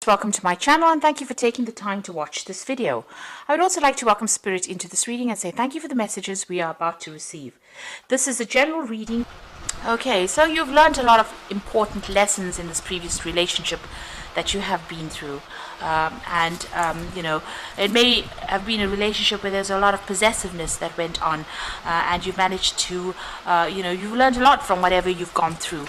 Welcome to my channel and thank you for taking the time to watch this video. I would also like to welcome Spirit into this reading and say thank you for the messages we are about to receive. This is a general reading. Okay, so you've learned a lot of important lessons in this previous relationship that you have been through. You know, it may have been a relationship where there's a lot of possessiveness that went on, and you've managed to, you've learned a lot from whatever you've gone through.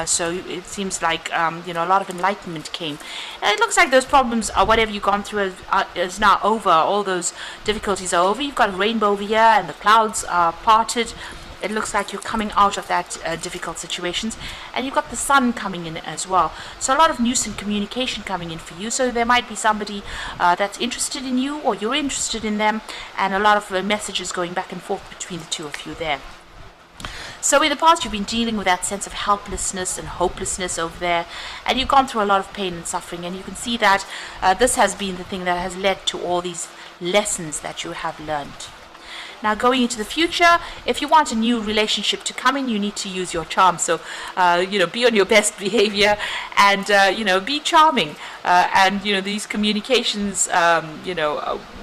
So it seems like, a lot of enlightenment came. And it looks like those problems, whatever you've gone through, is now over. All those difficulties are over. You've got a rainbow over here, and the clouds are parted. It looks like you're coming out of that difficult situations, and you've got the sun coming in as well. So a lot of news and communication coming in for you. So there might be somebody that's interested in you, or you're interested in them, and a lot of messages going back and forth between the two of you there. So in the past, you've been dealing with that sense of helplessness and hopelessness over there, and you've gone through a lot of pain and suffering, and you can see that this has been the thing that has led to all these lessons that you have learned. Now, going into the future, if you want a new relationship to come in, you need to use your charm. So, be on your best behavior and, be charming. These communications,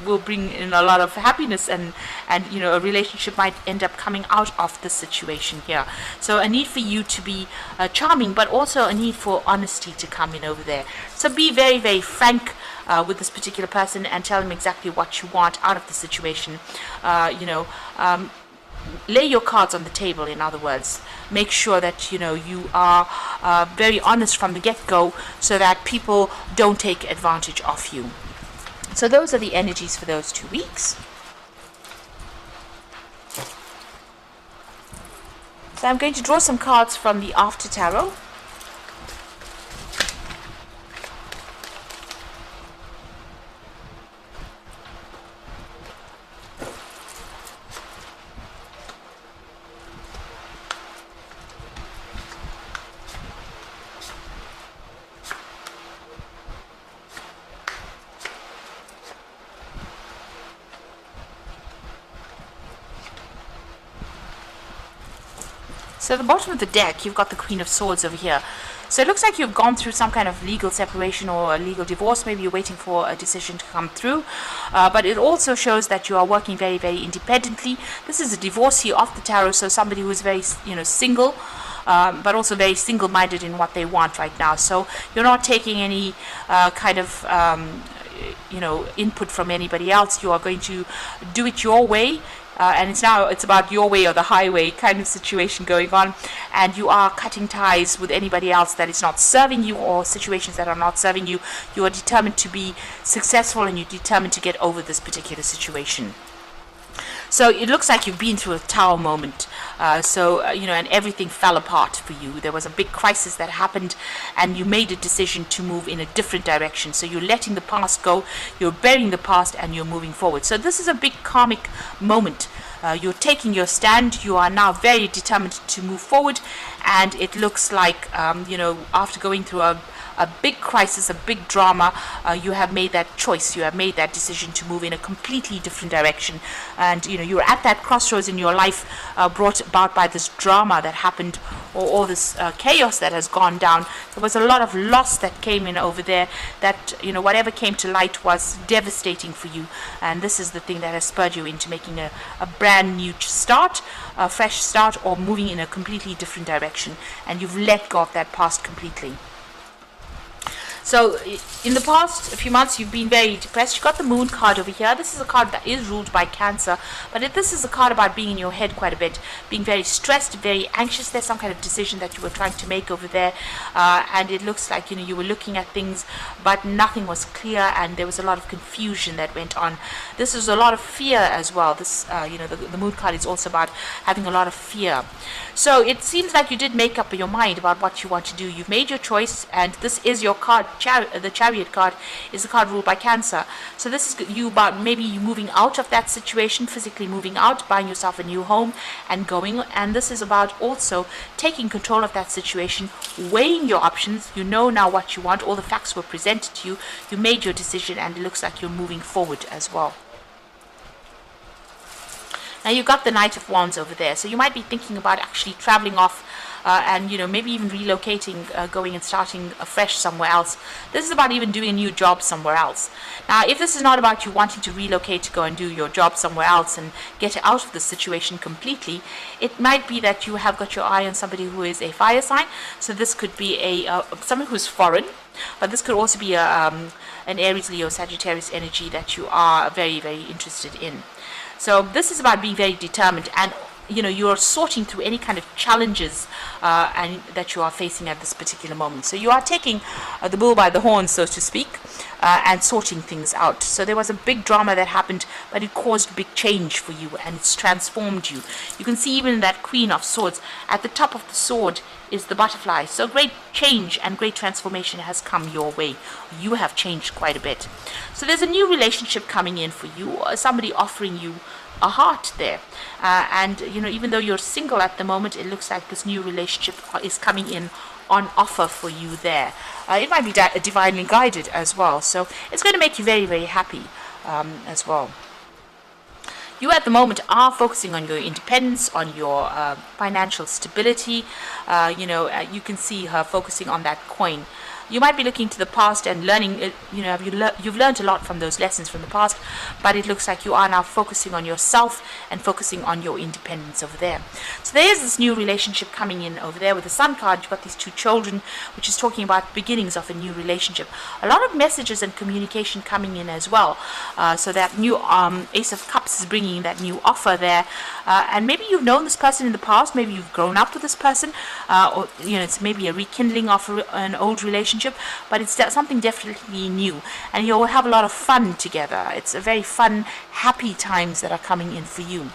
will bring in a lot of happiness and a relationship might end up coming out of the situation here. So a need for you to be charming, but also a need for honesty to come in over there. So be very, very frank with this particular person and tell them exactly what you want out of the situation. Lay your cards on the table, in other words. Make sure that you are very honest from the get-go so that people don't take advantage of you. So those are the energies for those 2 weeks. So I'm going to draw some cards from the After Tarot. So at the bottom of the deck, you've got the Queen of Swords over here. So it looks like you've gone through some kind of legal separation or a legal divorce. Maybe you're waiting for a decision to come through. But it also shows that you are working very, very independently. This is a divorcee of the tarot, so somebody who is very, single, but also very single-minded in what they want right now. So you're not taking any input from anybody else. You are going to do it your way. And it's about your way or the highway kind of situation going on, and you are cutting ties with anybody else that is not serving you or situations that are not serving you. You are determined to be successful and you're determined to get over this particular situation. So it looks like you've been through a tower moment, and everything fell apart for you. There was a big crisis that happened, and you made a decision to move in a different direction. So you're letting the past go, you're burying the past, and you're moving forward. So this is a big karmic moment. You're taking your stand. You are now very determined to move forward, and it looks like, after going through a big crisis, a big drama, you have made that choice, you have made that decision to move in a completely different direction. And you're at that crossroads in your life, brought about by this drama that happened, or all this chaos that has gone down. There was a lot of loss that came in over there, that whatever came to light was devastating for you, and this is the thing that has spurred you into making a brand new start, a fresh start, or moving in a completely different direction, and you've let go of that past completely. So in the past few months, you've been very depressed. You've got the Moon card over here. This is a card that is ruled by Cancer, but this is a card about being in your head quite a bit, being very stressed, very anxious. There's some kind of decision that you were trying to make over there, and it looks like you were looking at things, but nothing was clear, and there was a lot of confusion that went on. This is a lot of fear as well. This, the Moon card is also about having a lot of fear. So it seems like you did make up your mind about what you want to do. You've made your choice, and this is your card. The Chariot card is a card ruled by Cancer. So this is you about maybe you moving out of that situation, physically moving out, buying yourself a new home and going. And this is about also taking control of that situation, weighing your options. You know now what you want. All the facts were presented to you. You made your decision, and it looks like you're moving forward as well. Now you got the Knight of Wands over there, so you might be thinking about actually traveling off and maybe even relocating, going and starting afresh somewhere else. This is about even doing a new job somewhere else. Now, if this is not about you wanting to relocate to go and do your job somewhere else and get out of the situation completely, it might be that you have got your eye on somebody who is a fire sign. So this could be someone who's foreign, but this could also be an Aries, Leo, Sagittarius energy that you are very, very interested in. So this is about being very determined, and you're sorting through any kind of challenges and that you are facing at this particular moment. So you are taking the bull by the horns, so to speak, and sorting things out. So there was a big drama that happened, but it caused big change for you, and it's transformed you. You can see even that Queen of Swords, at the top of the sword is the butterfly. So great change and great transformation has come your way. You have changed quite a bit. So there's a new relationship coming in for you, somebody offering you a heart there, and even though you're single at the moment, it looks like this new relationship is coming in on offer for you there. It might be divinely guided as well, so it's going to make you very, very happy as well. You at the moment are focusing on your independence, on your financial stability. You can see her focusing on that coin. You might be looking to the past and learning, you've learned a lot from those lessons from the past, but it looks like you are now focusing on yourself and focusing on your independence over there. So there is this new relationship coming in over there. With the Sun card, you've got these two children, which is talking about beginnings of a new relationship. A lot of messages and communication coming in as well. So that new Ace of Cups is bringing that new offer there. And maybe you've known this person in the past, maybe you've grown up with this person, or it's maybe a rekindling of an old relationship, but it's something definitely new, and you'll have a lot of fun together. It's a very fun, happy times that are coming in for you.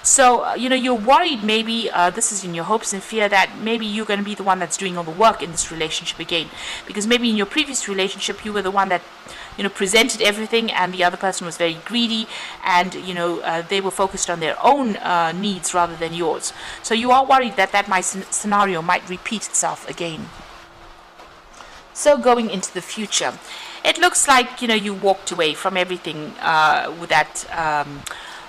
So, you're worried maybe, this is in your hopes and fear, that maybe you're going to be the one that's doing all the work in this relationship again, because maybe in your previous relationship you were the one that presented everything, and the other person was very greedy, and they were focused on their own needs rather than yours. So you are worried that scenario might repeat itself again. So going into the future, it looks like you walked away from everything with that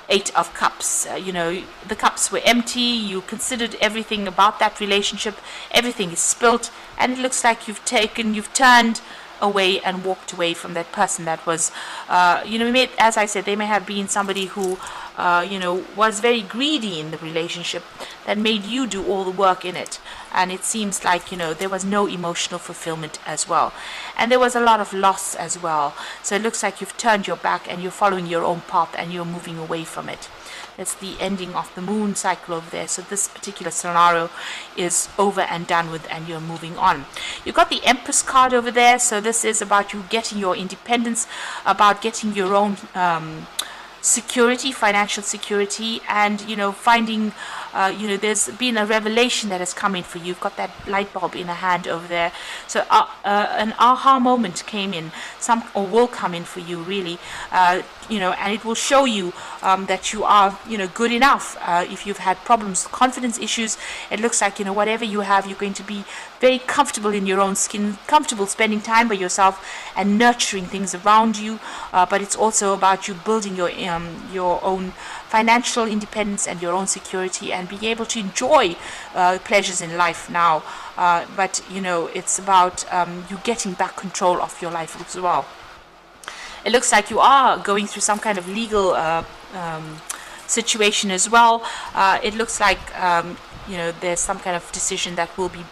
Eight of Cups. The cups were empty. You considered everything about that relationship. Everything is spilt, and it looks like you've turned away and walked away from that person that was, as I said, they may have been somebody who, was very greedy in the relationship that made you do all the work in it. And it seems like, there was no emotional fulfillment as well. And there was a lot of loss as well. So it looks like you've turned your back and you're following your own path and you're moving away from it. That's the ending of the moon cycle over there. So this particular scenario is over and done with, and you're moving on. You've got the Empress card over there. So this is about you getting your independence, about getting your own security, financial security, and finding there's been a revelation that has come in for you. You've got that light bulb in a hand over there. So an aha moment came in, or will come in for you, really, and it will show you that you are good enough. If you've had problems, confidence issues, it looks like whatever you have, you're going to be very comfortable in your own skin, comfortable spending time by yourself and nurturing things around you. But it's also about you building your own financial independence and your own security, and being able to enjoy pleasures in life now. But it's about you getting back control of your life as well. It looks like you are going through some kind of legal situation as well. It looks like there's some kind of decision that will be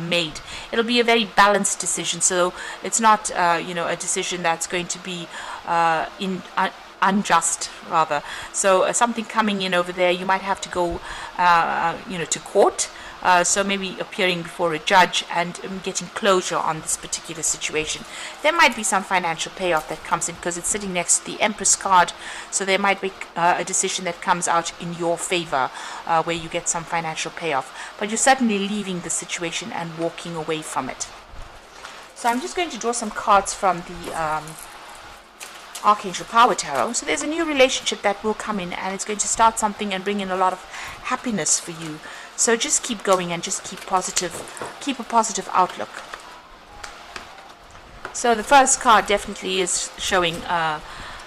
made. It'll be a very balanced decision, so it's not a decision that's going to be unjust, rather. So something coming in over there, you might have to go to court, so maybe appearing before a judge and getting closure on this particular situation. There might be some financial payoff that comes in, because it's sitting next to the Empress card, so there might be a decision that comes out in your favor, where you get some financial payoff, but you're certainly leaving the situation and walking away from it. So I'm just going to draw some cards from the Archangel Power Tarot. So there's a new relationship that will come in, and it's going to start something and bring in a lot of happiness for you. So just keep going and just keep a positive outlook. So the first card definitely is showing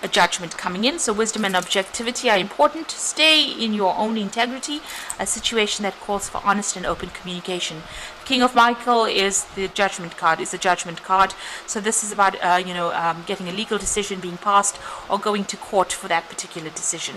a judgment coming in. So wisdom and objectivity are important. Stay in your own integrity, a situation that calls for honest and open communication. King of Michael is the judgment card, is a judgment card. So this is about, getting a legal decision being passed or going to court for that particular decision.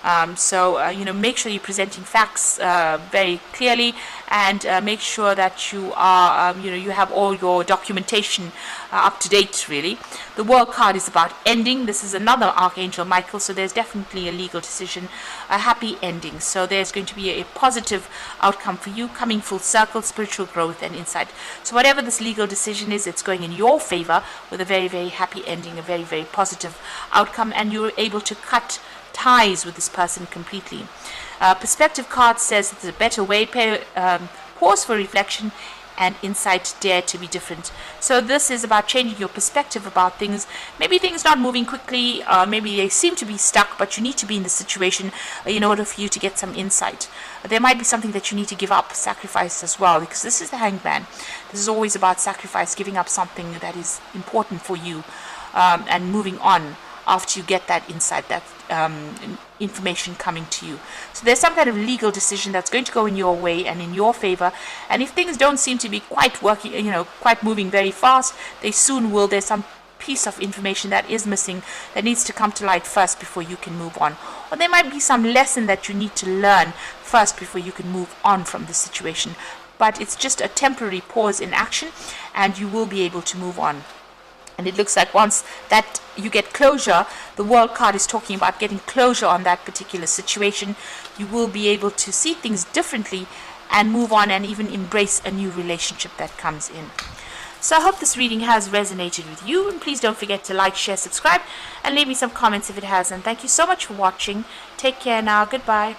Make sure you're presenting facts very clearly, and make sure that you are, you have all your documentation up to date, really. The World card is about ending. This is another Archangel Michael, so there's definitely a legal decision, a happy ending. So there's going to be a positive outcome for you, coming full circle, spiritual growth and insight. So whatever this legal decision is, it's going in your favor with a very, very happy ending, a very, very positive outcome, and you're able to cut ties with this person completely. Perspective card says it's a better way. Pause for reflection and insight. Dare to be different. So this is about changing your perspective about things. Maybe things not moving quickly, maybe they seem to be stuck, but you need to be in the situation in order for you to get some insight. There might be something that you need to give up, sacrifice as well, because this is the Hangman. This is always about sacrifice, giving up something that is important for you, and moving on after you get that insight, that information coming to you. So there's some kind of legal decision that's going to go in your way and in your favor. And if things don't seem to be quite working, quite moving very fast, they soon will. There's some piece of information that is missing that needs to come to light first before you can move on. Or there might be some lesson that you need to learn first before you can move on from the situation. But it's just a temporary pause in action, and you will be able to move on. And it looks like once that you get closure, the World card is talking about getting closure on that particular situation. You will be able to see things differently and move on, and even embrace a new relationship that comes in. So I hope this reading has resonated with you, and please don't forget to like, share, subscribe, and leave me some comments if it has. And thank you so much for watching. Take care now. Goodbye.